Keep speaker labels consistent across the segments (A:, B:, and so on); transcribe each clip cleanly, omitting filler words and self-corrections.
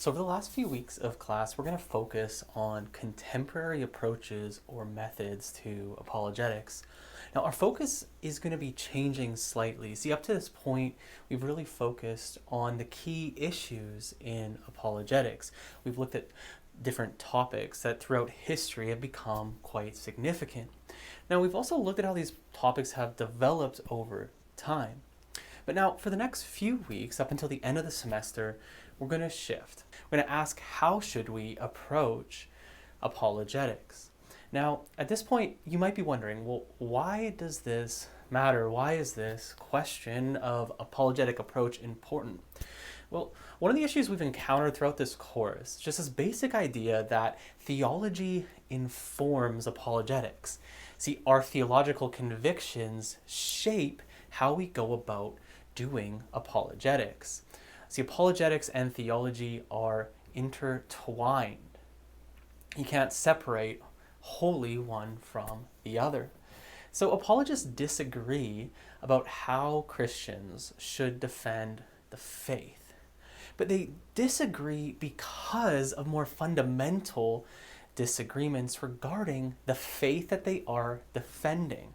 A: So over the last few weeks of class, we're going to focus on contemporary approaches or methods to apologetics. Now, our focus is going to be changing slightly. See, up to this point, we've really focused on the key issues in apologetics. We've looked at different topics that throughout history have become quite significant. Now, we've also looked at how these topics have developed over time. But now, for the next few weeks, up until the end of the semester, we're going to shift. We're going to ask, how should we approach apologetics? Now, at this point, you might be wondering, well, why does this matter? Why is this question of apologetic approach important? Well, one of the issues we've encountered throughout this course is just this basic idea that theology informs apologetics. See, our theological convictions shape how we go about doing apologetics. See, apologetics and theology are intertwined. You can't separate wholly one from the other. So apologists disagree about how Christians should defend the faith. But they disagree because of more fundamental disagreements regarding the faith that they are defending.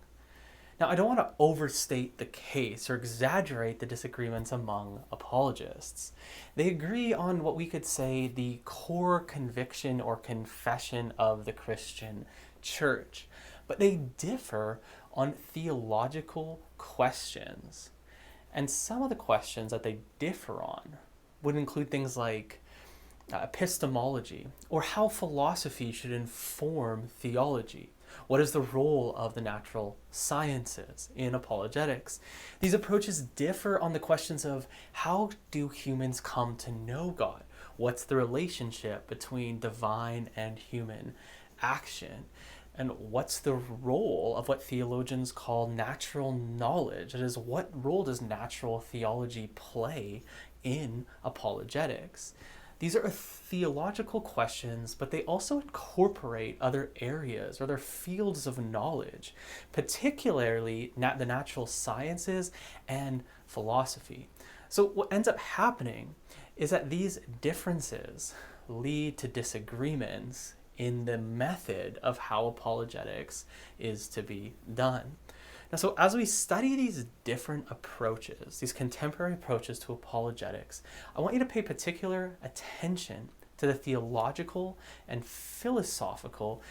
A: Now, I don't want to overstate the case or exaggerate the disagreements among apologists. They agree on what we could say the core conviction or confession of the Christian church, but they differ on theological questions. And some of the questions that they differ on would include things like epistemology, or how philosophy should inform theology. What is the role of the natural sciences in apologetics? These approaches differ on the questions of how do humans come to know God? What's the relationship between divine and human action? And what's the role of what theologians call natural knowledge? That is, what role does natural theology play in apologetics? These are theological questions, but they also incorporate other areas or other fields of knowledge, particularly the natural sciences and philosophy. So what ends up happening is that these differences lead to disagreements in the method of how apologetics is to be done. Now, so as we study these different approaches, these contemporary approaches to apologetics, I want you to pay particular attention to the theological and philosophical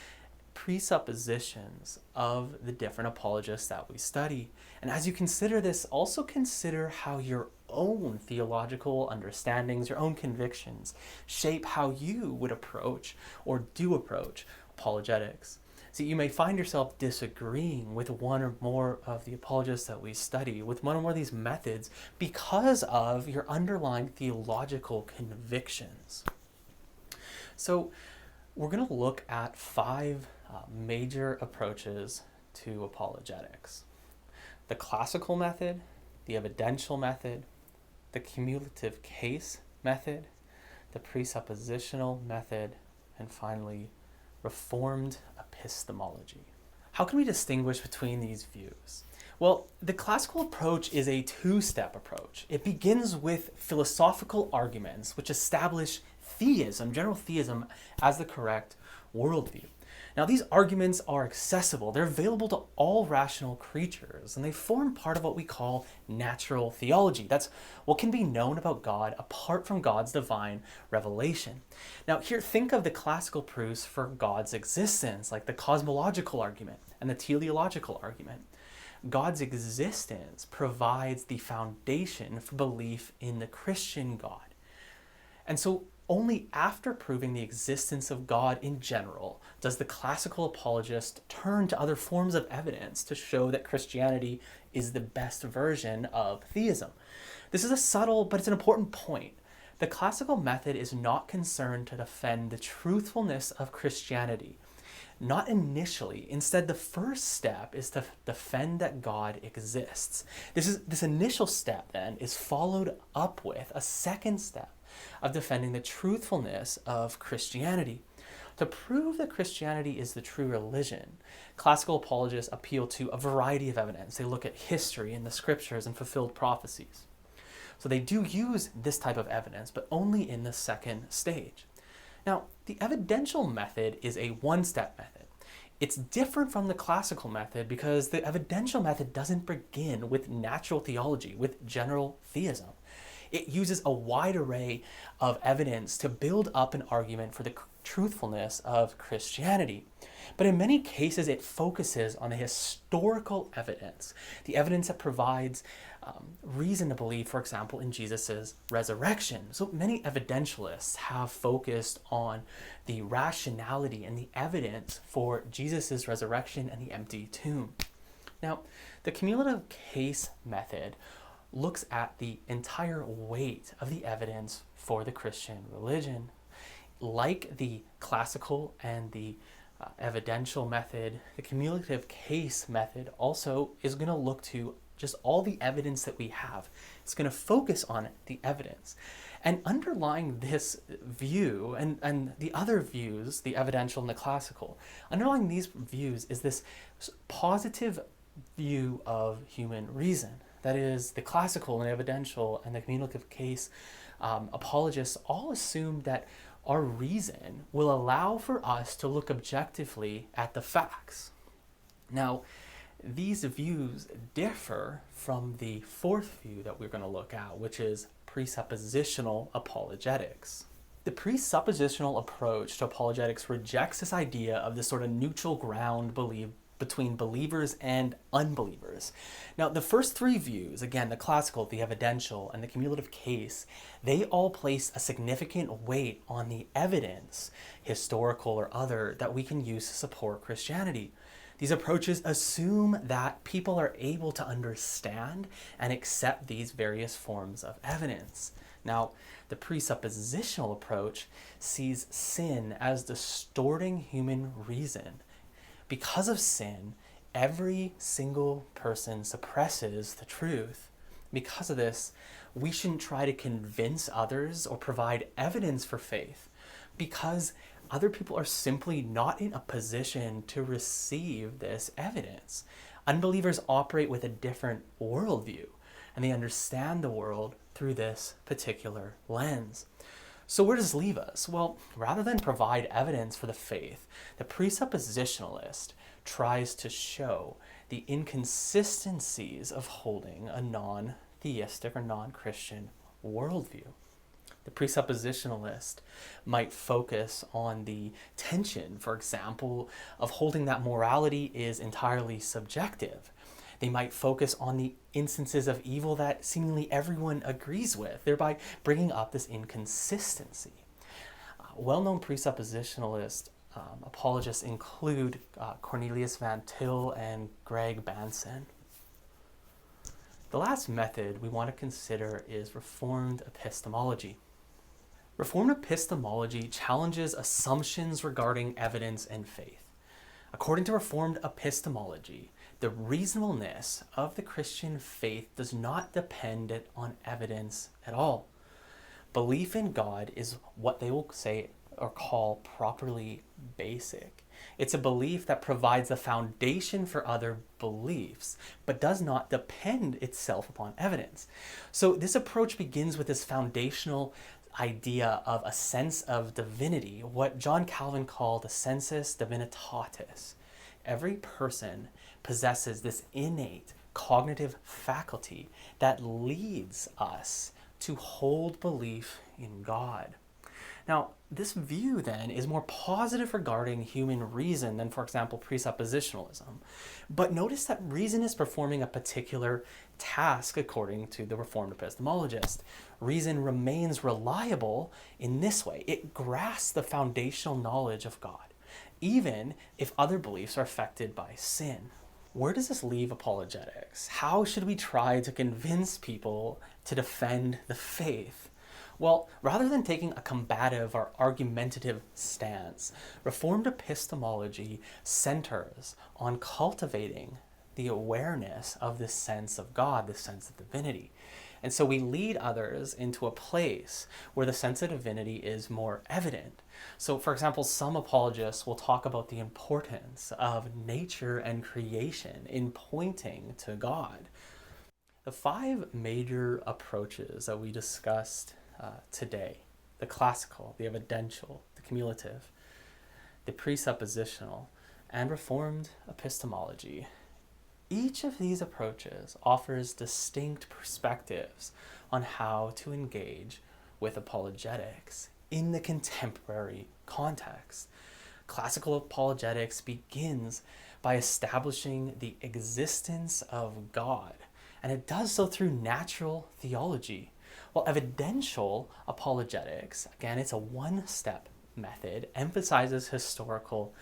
A: presuppositions of the different apologists that we study. And as you consider this, also consider how your own theological understandings, your own convictions, shape how you would approach or do approach apologetics. So you may find yourself disagreeing with one or more of the apologists that we study, with one or more of these methods, because of your underlying theological convictions. So we're going to look at 5 major approaches to apologetics: the classical method, the evidential method, the cumulative case method, the presuppositional method, and finally, Reformed Epistemology. How can we distinguish between these views? Well, the classical approach is a 2-step approach. It begins with philosophical arguments which establish theism, general theism, as the correct worldview. Now, these arguments are accessible. They're available to all rational creatures, and they form part of what we call natural theology. That's what can be known about God apart from God's divine revelation. Now, here, think of the classical proofs for God's existence, like the cosmological argument and the teleological argument. God's existence provides the foundation for belief in the Christian God. And so, only after proving the existence of God in general does the classical apologist turn to other forms of evidence to show that Christianity is the best version of theism. This is a subtle, but it's an important point. The classical method is not concerned to defend the truthfulness of Christianity. Not initially. Instead, the first step is to defend that God exists. This initial step, then, is followed up with a second step of defending the truthfulness of Christianity. To prove that Christianity is the true religion, classical apologists appeal to a variety of evidence. They look at history and the scriptures and fulfilled prophecies. So they do use this type of evidence, but only in the second stage. Now, the evidential method is a one-step method. It's different from the classical method because the evidential method doesn't begin with natural theology, with general theism. It uses a wide array of evidence to build up an argument for the truthfulness of Christianity. But in many cases, it focuses on the historical evidence, the evidence that provides reason to believe, for example, in Jesus' resurrection. So many evidentialists have focused on the rationality and the evidence for Jesus' resurrection and the empty tomb. Now, the cumulative case method looks at the entire weight of the evidence for the Christian religion. Like the classical and the evidential method, the cumulative case method also is going to look to just all the evidence that we have. It's going to focus on the evidence. And underlying this view and the other views, the evidential and the classical, underlying these views is this positive view of human reason. That is, the classical and evidential and the cumulative case apologists all assume that our reason will allow for us to look objectively at the facts. Now, these views differ from the fourth view that we're going to look at, which is presuppositional apologetics. The presuppositional approach to apologetics rejects this idea of this sort of neutral ground between believers and unbelievers. Now, the first three views, again, the classical, the evidential, and the cumulative case, they all place a significant weight on the evidence, historical or other, that we can use to support Christianity. These approaches assume that people are able to understand and accept these various forms of evidence. Now, the presuppositional approach sees sin as distorting human reason. Because of sin, every single person suppresses the truth. Because of this, we shouldn't try to convince others or provide evidence for faith, because other people are simply not in a position to receive this evidence. Unbelievers operate with a different worldview, and they understand the world through this particular lens. So where does this leave us? Well, rather than provide evidence for the faith, the presuppositionalist tries to show the inconsistencies of holding a non-theistic or non-Christian worldview. The presuppositionalist might focus on the tension, for example, of holding that morality is entirely subjective. They might focus on the instances of evil that seemingly everyone agrees with, thereby bringing up this inconsistency. Well-known presuppositionalist apologists include Cornelius Van Til and Greg Banson. The last method we want to consider is Reformed Epistemology. Reformed Epistemology challenges assumptions regarding evidence and faith. According to Reformed Epistemology, the reasonableness of the Christian faith does not depend on evidence at all. Belief in God is what they will say or call properly basic. It's a belief that provides a foundation for other beliefs, but does not depend itself upon evidence. So this approach begins with this foundational idea of a sense of divinity, what John Calvin called a sensus divinitatis. Every person possesses this innate cognitive faculty that leads us to hold belief in God. Now, this view then is more positive regarding human reason than, for example, presuppositionalism. But notice that reason is performing a particular task according to the Reformed epistemologist. Reason remains reliable in this way. It grasps the foundational knowledge of God, even if other beliefs are affected by sin. Where does this leave apologetics? How should we try to convince people to defend the faith? Well, rather than taking a combative or argumentative stance, Reformed epistemology centers on cultivating the awareness of this sense of God, this sense of divinity. And so we lead others into a place where the sense of divinity is more evident. So, for example, some apologists will talk about the importance of nature and creation in pointing to God. The five major approaches that we discussed today, the classical, the evidential, the cumulative, the presuppositional, and Reformed Epistemology, each of these approaches offers distinct perspectives on how to engage with apologetics in the contemporary context. Classical apologetics begins by establishing the existence of God, and it does so through natural theology. While evidential apologetics, again, it's a one-step method, emphasizes historical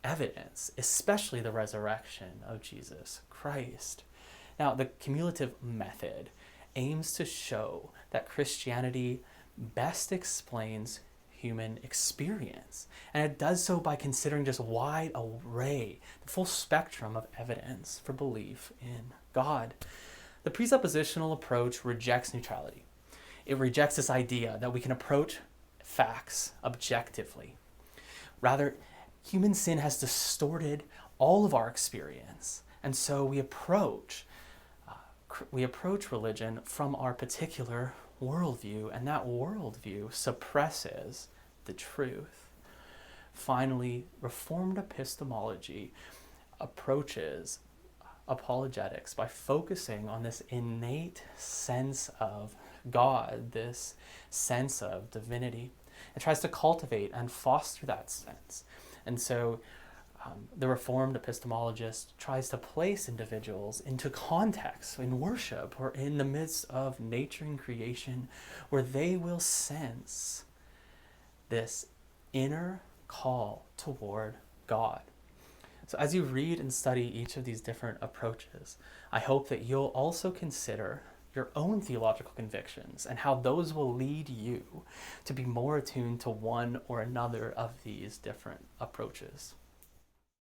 A: evidence, especially the resurrection of Jesus Christ. Now, the cumulative method aims to show that Christianity best explains human experience, and it does so by considering just a wide array, the full spectrum of evidence for belief in God. The presuppositional approach rejects neutrality. It rejects this idea that we can approach facts objectively. Rather, human sin has distorted all of our experience, and so we approach religion from our particular worldview, and that worldview suppresses the truth. Finally, Reformed Epistemology approaches apologetics by focusing on this innate sense of God, this sense of divinity. It tries to cultivate and foster that sense. And so the Reformed epistemologist tries to place individuals into context in worship or in the midst of nature and creation where they will sense this inner call toward God. So as you read and study each of these different approaches, I hope that you'll also consider your own theological convictions and how those will lead you to be more attuned to one or another of these different approaches.